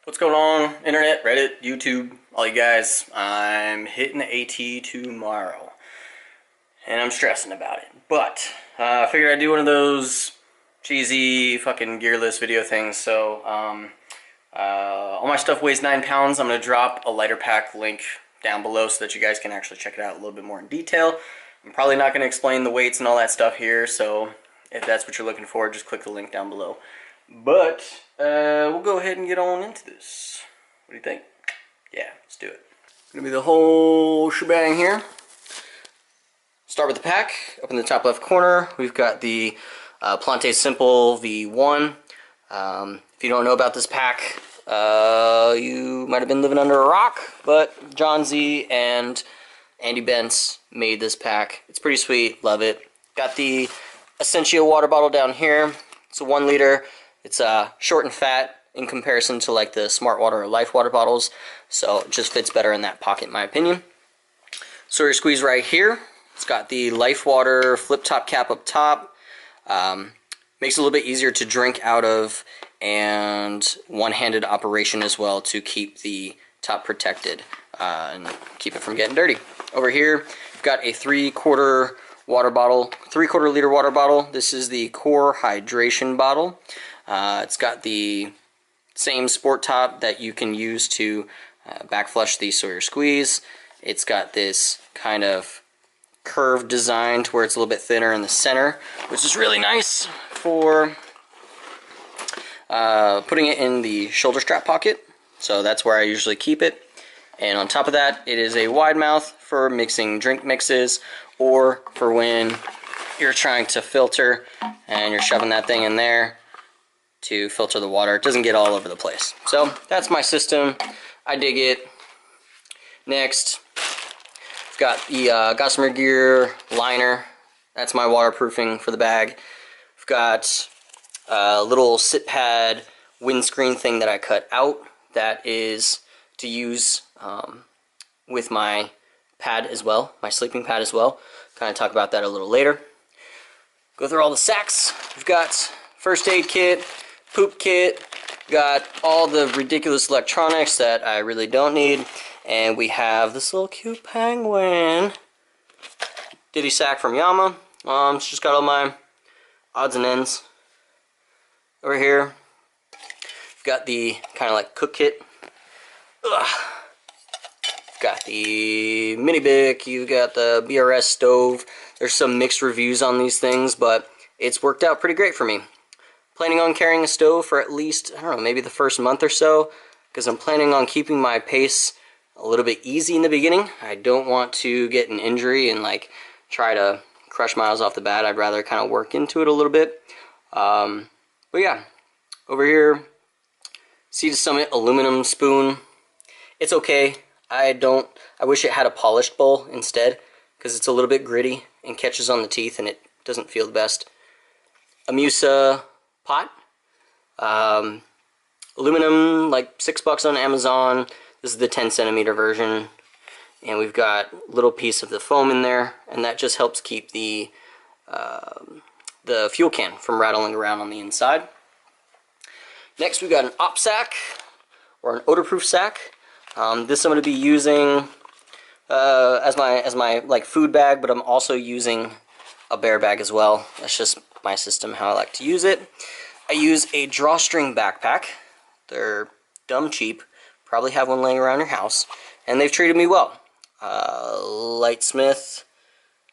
What's going on, internet, Reddit, YouTube, all you guys? I'm hitting the AT tomorrow, and I'm stressing about it. But I figured I'd do one of those cheesy fucking gearless video things. So all my stuff weighs 9 pounds. I'm gonna drop a lighter pack link down below so that you guys can actually check it out a little bit more in detail. I'm probably not gonna explain the weights and all that stuff here, so if that's what you're looking for, just click the link down below. But we'll go ahead and get on into this. What do you think? Yeah, let's do it. Gonna be the whole shebang here. Start with the pack. Up in the top left corner, we've got the Plante Simple V1. If you don't know about this pack, you might have been living under a rock, but John Z and Andy Bentz made this pack. It's pretty sweet, love it. Got the Essentia water bottle down here. It's a 1 liter. It's short and fat in comparison to like the Smart Water or Life water bottles, so it just fits better in that pocket in my opinion. Sawyer Squeeze right here. It's got the Life Water flip top cap up top. Makes it a little bit easier to drink out of, and one-handed operation as well to keep the top protected and keep it from getting dirty. Over here, we've got a 3/4 water bottle, 3/4 liter water bottle. This is the Core Hydration bottle. It's got the same sport top that you can use to back flush the Sawyer Squeeze. It's got this kind of curved design to where it's a little bit thinner in the center, which is really nice for putting it in the shoulder strap pocket. So that's where I usually keep it. And on top of that, it is a wide mouth for mixing drink mixes, or for when you're trying to filter and you're shoving that thing in there to filter the water. It doesn't get all over the place. So that's my system. I dig it. Next, I've got the Gossamer Gear liner. That's my waterproofing for the bag. I've got a little sit pad windscreen thing that I cut out that is to use with my pad as well, my sleeping pad as well. Kind of talk about that a little later. Go through all the sacks. We've got first aid kit, poop kit, got all the ridiculous electronics that I really don't need, and we have this little cute penguin ditty sack from Yama. It's just got all my odds and ends. Over here, we've got the kind of like cook kit. Ugh. Got the mini Bic, you got the BRS stove. There's some mixed reviews on these things, but it's worked out pretty great for me. Planning on carrying a stove for at least, I don't know, maybe the first month or so, because I'm planning on keeping my pace a little bit easy in the beginning. I don't want to get an injury and like try to crush miles off the bat. I'd rather kind of work into it a little bit. But yeah, over here, Sea to Summit aluminum spoon. It's okay. I wish it had a polished bowl instead, because it's a little bit gritty and catches on the teeth and it doesn't feel the best. A Musa pot. Aluminum, like $6 on Amazon. This is the 10 centimeter version. And we've got a little piece of the foam in there, and that just helps keep the fuel can from rattling around on the inside. Next we got an op sack, or an odor-proof sack. This I'm going to be using as my like food bag, but I'm also using a bear bag as well. That's just my system, how I like to use it. I use a drawstring backpack. They're dumb cheap. Probably have one laying around your house, and they've treated me well. Lightsmith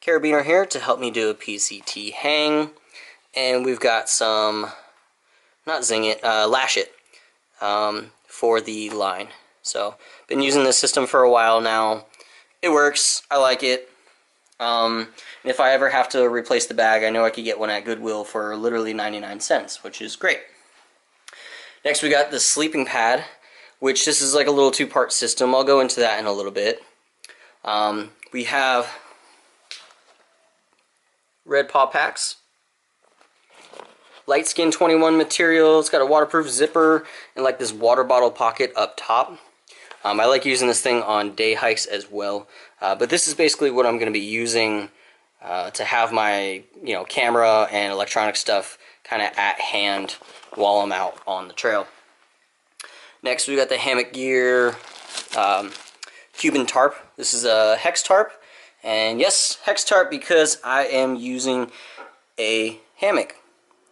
carabiner here to help me do a PCT hang, and we've got some, not zing it, lash it for the line. So, been using this system for a while now. It works. I like it. And if I ever have to replace the bag, I know I could get one at Goodwill for literally 99 cents, which is great. Next we got the sleeping pad, which this is like a little 2-part system. I'll go into that in a little bit. We have red paw packs. Light Skin 21 material. It's got a waterproof zipper and like this water bottle pocket up top. I like using this thing on day hikes as well, but this is basically what I'm going to be using to have my camera and electronic stuff kind of at hand while I'm out on the trail. Next, we got the Hammock Gear Cuban tarp. This is a hex tarp, and yes, hex tarp because I am using a hammock.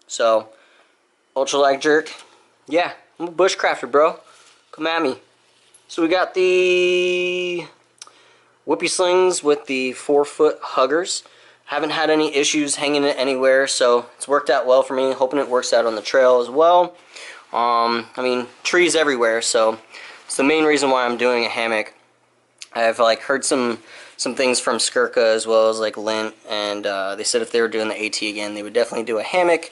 So, ultralight jerk. Yeah, I'm a bushcrafter, bro. Come at me. So we got the whoopee slings with the 4-foot huggers. Haven't had any issues hanging it anywhere, so it's worked out well for me. Hoping it works out on the trail as well. I mean, trees everywhere, so it's the main reason why I'm doing a hammock. I've like heard some things from Skirka as well as like Lint, and they said if they were doing the AT again, they would definitely do a hammock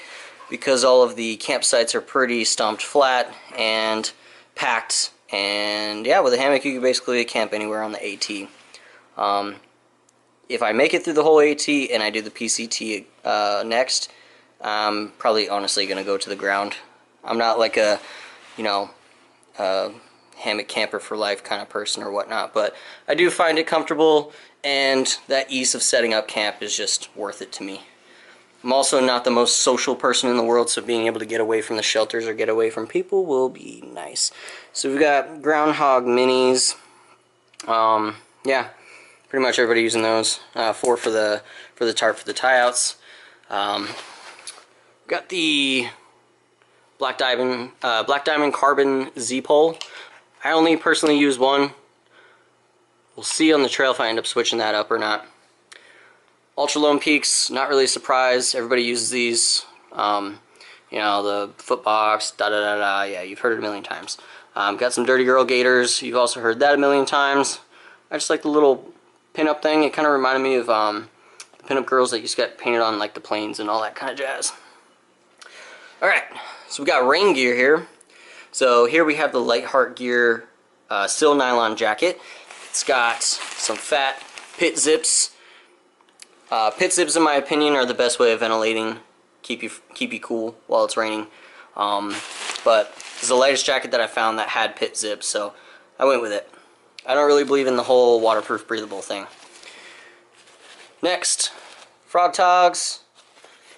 because all of the campsites are pretty stomped flat and packed. And yeah, with a hammock you can basically camp anywhere on the AT. If I make it through the whole AT and I do the PCT next, I'm probably honestly going to go to the ground. I'm not like a, you know, hammock camper for life kind of person or whatnot, but I do find it comfortable, and that ease of setting up camp is just worth it to me. I'm also not the most social person in the world, so being able to get away from the shelters or get away from people will be nice. So we've got Groundhog Minis. Yeah, pretty much everybody using those. 4 for the tarp for the tie-outs. Got the Black Diamond Carbon Z-Pole. I only personally use one. We'll see on the trail if I end up switching that up or not. Ultra Lone Peaks, not really surprised. Everybody uses these. You know, the foot box, da-da-da-da. Yeah, you've heard it a million times. Got some Dirty Girl Gators. You've also heard that a million times. I just like the little pin-up thing. It kind of reminded me of the pin-up girls that used to get painted on like the planes and all that kind of jazz. Alright, so we got rain gear here. So here we have the Lightheart Gear Still Nylon Jacket. It's got some fat pit zips. Pit zips, in my opinion, are the best way of ventilating, keep you cool while it's raining. But it's the lightest jacket that I found that had pit zips, so I went with it. I don't really believe in the whole waterproof breathable thing. Next, Frog Togs,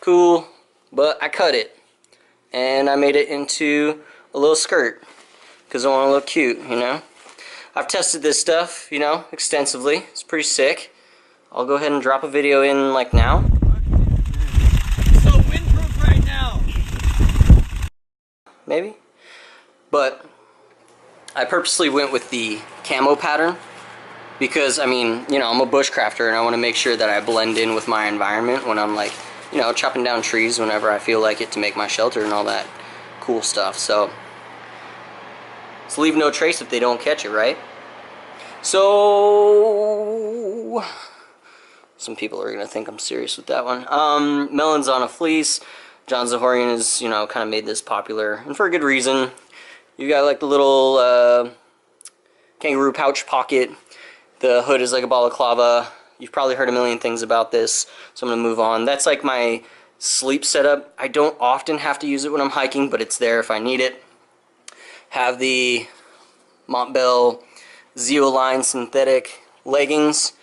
cool, but I cut it and I made it into a little skirt because I want to look cute, you know. I've tested this stuff, you know, extensively. It's pretty sick. I'll go ahead and drop a video in like now. It's so windproof right now. Maybe. But I purposely went with the camo pattern because, I mean, you know, I'm a bushcrafter and I want to make sure that I blend in with my environment when I'm like, you know, chopping down trees whenever I feel like it to make my shelter and all that cool stuff. So it's leave no trace if they don't catch it, right? So some people are going to think I'm serious with that one. Melons on a Fleece. John Zahorian has, you know, kind of made this popular, and for a good reason. You got like the little kangaroo pouch pocket. The hood is like a balaclava. You've probably heard a million things about this, so I'm going to move on. That's like my sleep setup. I don't often have to use it when I'm hiking, but it's there if I need it. Have the Montbell Zeoline synthetic leggings.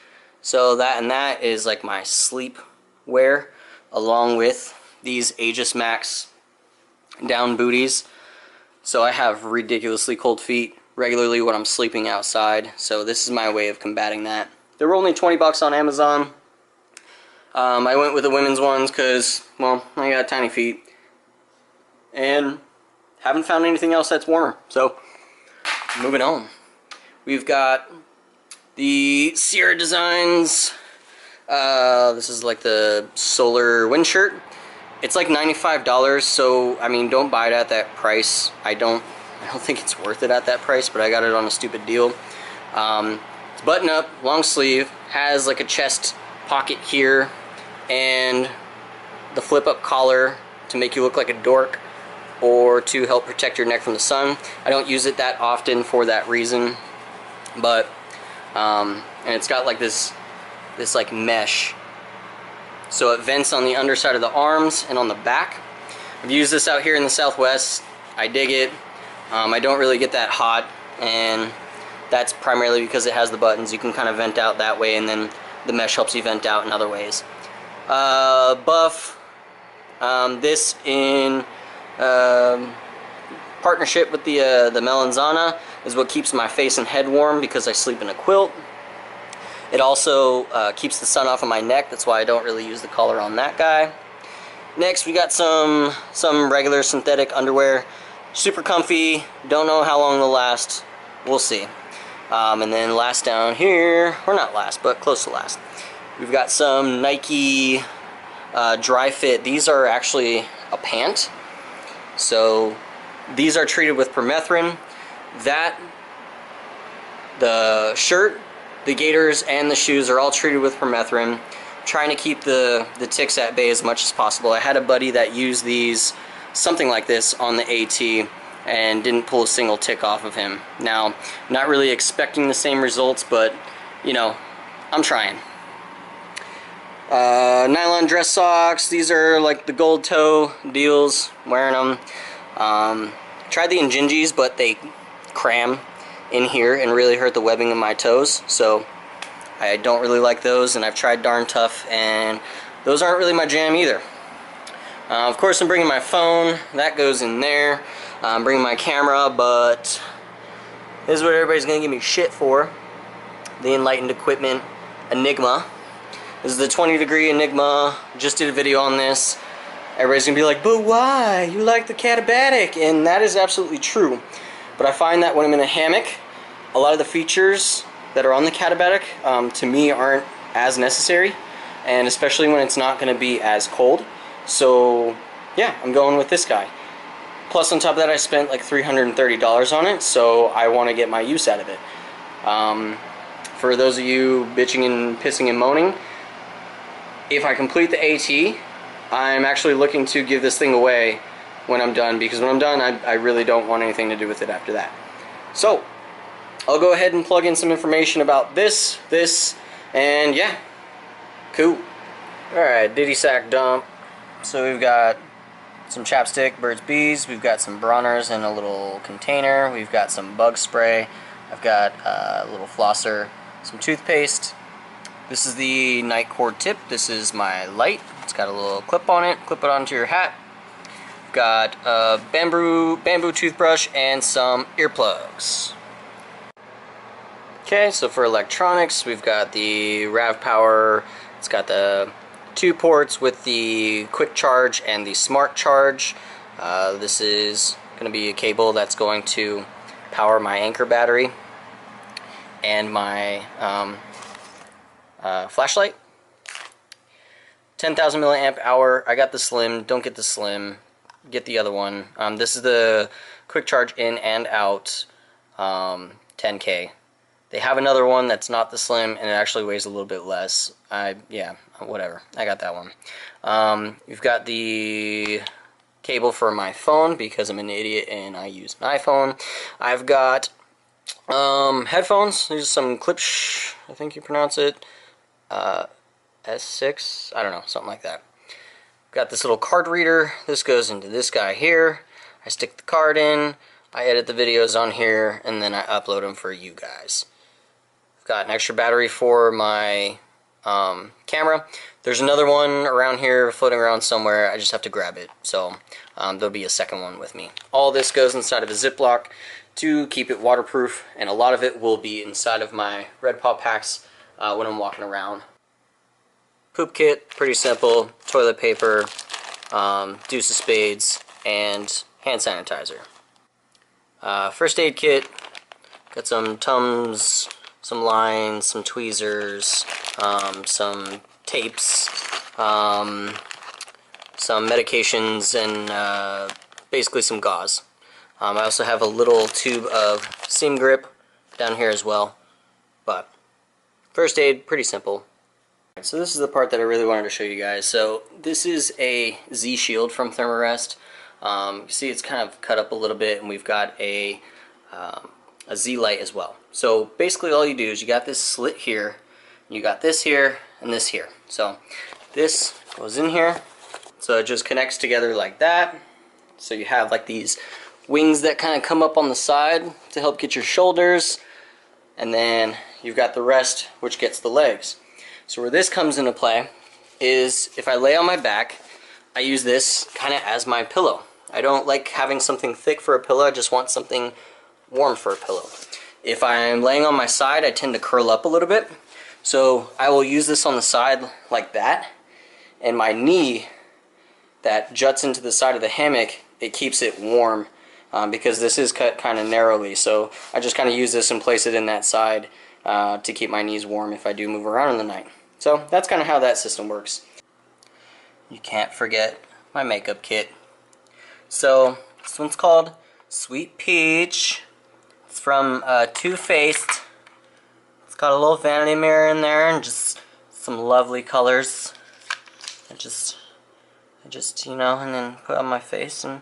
So that is like my sleep wear, along with these Aegis Max down booties. So I have ridiculously cold feet regularly when I'm sleeping outside. So this is my way of combating that. They were only 20 bucks on Amazon. I went with the women's ones because, well, I got tiny feet. And haven't found anything else that's warmer. So, moving on. We've got the Sierra Designs. This is like the solar wind shirt. It's like $95, so I mean, don't buy it at that price. I don't think it's worth it at that price, but I got it on a stupid deal. It's button up, long sleeve, has like a chest pocket here, and the flip up collar to make you look like a dork, or to help protect your neck from the sun. I don't use it that often for that reason, but and it's got like this like mesh, so it vents on the underside of the arms and on the back. I've used this out here in the Southwest. I dig it. I don't really get that hot, and that's primarily because it has the buttons. You can kind of vent out that way, and then the mesh helps you vent out in other ways. Buff. This in part partnership with the Melanzana is what keeps my face and head warm because I sleep in a quilt. It also keeps the sun off of my neck. That's why I don't really use the collar on that guy. Next, we got some regular synthetic underwear. Super comfy. Don't know how long they'll last. We'll see. And then last down here, or not last, but close to last, we've got some Nike Dry Fit. These are actually a pant. So these are treated with permethrin. The shirt, the gaiters, and the shoes are all treated with permethrin. Trying to keep the ticks at bay as much as possible. I had a buddy that used these, something like this, on the AT and didn't pull a single tick off of him. Now, I'm not really expecting the same results, but, you know, I'm trying. Nylon dress socks. These are like the gold toe deals. I'm wearing them. Tried the Injinjis, but they cram in here and really hurt the webbing of my toes. So I don't really like those, and I've tried Darn Tough, and those aren't really my jam either. Of course, I'm bringing my phone. That goes in there. I'm bringing my camera, but this is what everybody's going to give me shit for. The Enlightened Equipment Enigma. This is the 20-degree Enigma. Just did a video on this. Everybody's going to be like, but why? You like the Catabatic? And that is absolutely true. But I find that when I'm in a hammock, a lot of the features that are on the Catabatic, to me, aren't as necessary. And especially when it's not going to be as cold. So, yeah, I'm going with this guy. Plus, on top of that, I spent like $330 on it, so I want to get my use out of it. For those of you bitching and pissing and moaning, if I complete the AT, I'm actually looking to give this thing away when I'm done, because when I'm done, I really don't want anything to do with it after that. So, I'll go ahead and plug in some information about this, and yeah, cool. Alright, Ditty Sack dump. So we've got some chapstick, Burt's Bees, we've got some Bronner's in a little container, we've got some bug spray, I've got a little flosser, some toothpaste. This is the night cord tip. This is my light. It's got a little clip on it. Clip it onto your hat. We've got a bamboo toothbrush and some earplugs. Okay, so for electronics, we've got the RAV Power. It's got the 2 ports with the quick charge and the smart charge. This is going to be a cable that's going to power my Anchor battery and my flashlight. 10,000 milliamp hour. I got the slim. Don't get the slim. Get the other one. This is the quick charge in and out 10K. They have another one that's not the slim, and it actually weighs a little bit less. Yeah, whatever. I got that one. We've got the cable for my phone because I'm an idiot and I use an iPhone. I've got headphones. These are some Klipsch, I think you pronounce it. S6? I don't know, something like that. Got this little card reader. This goes into this guy here. I stick the card in. I edit the videos on here, and then I upload them for you guys. Got an extra battery for my camera. There's another one around here floating around somewhere. I just have to grab it. So there'll be a second one with me. All this goes inside of a Ziploc to keep it waterproof, and a lot of it will be inside of my Red Paw packs when I'm walking around. Poop kit, pretty simple. Toilet paper, deuce of spades, and hand sanitizer. First aid kit. Got some Tums, some lines, some tweezers, some tapes, some medications, and basically some gauze. I also have a little tube of seam grip down here as well. But first aid, pretty simple. So this is the part that I really wanted to show you guys. So this is a Z shield from Thermarest. You see it's kind of cut up a little bit, and we've got a Z light as well. So basically all you do is you got this slit here, you got this here, and this here. So this goes in here, so it just connects together like that. So you have like these wings that kind of come up on the side to help get your shoulders, and then you've got the rest which gets the legs. So where this comes into play is if I lay on my back, I use this kind of as my pillow. I don't like having something thick for a pillow, I just want something warm for a pillow. If I'm laying on my side, I tend to curl up a little bit. So I will use this on the side like that, and my knee that juts into the side of the hammock, it keeps it warm because this is cut kind of narrowly. So I just kind of use this and place it in that side to keep my knees warm if I do move around in the night. So that's kind of how that system works. You can't forget my makeup kit. So this one's called Sweet Peach. It's from Too Faced. It's got a little vanity mirror in there and just some lovely colors. I just you know, and then put on my face, and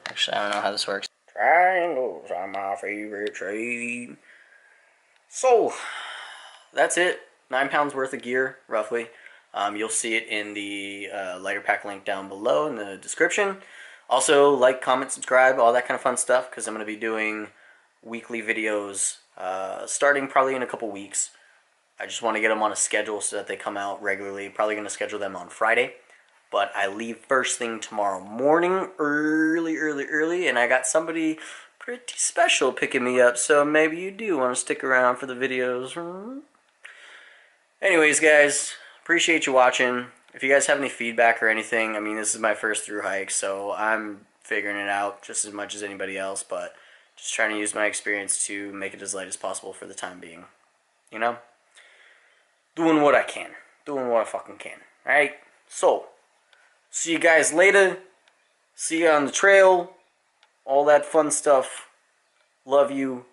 actually I don't know how this works. Triangles are my favorite trade. So that's it. 9 pounds worth of gear, roughly. You'll see it in the lighter pack link down below in the description. Also, like, comment, subscribe, all that kind of fun stuff, because I'm going to be doing weekly videos starting probably in a couple weeks. I just want to get them on a schedule so that they come out regularly. Probably going to schedule them on Friday. But I leave first thing tomorrow morning, early, and I got somebody pretty special picking me up, so maybe you do want to stick around for the videos. Anyways, guys, appreciate you watching. If you guys have any feedback or anything, I mean, this is my first through hike, so I'm figuring it out just as much as anybody else, but just trying to use my experience to make it as light as possible for the time being. You know? Doing what I can. Doing what I fucking can. Alright? So, see you guys later. See you on the trail. All that fun stuff. Love you.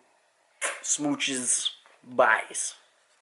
Smooches. Byes.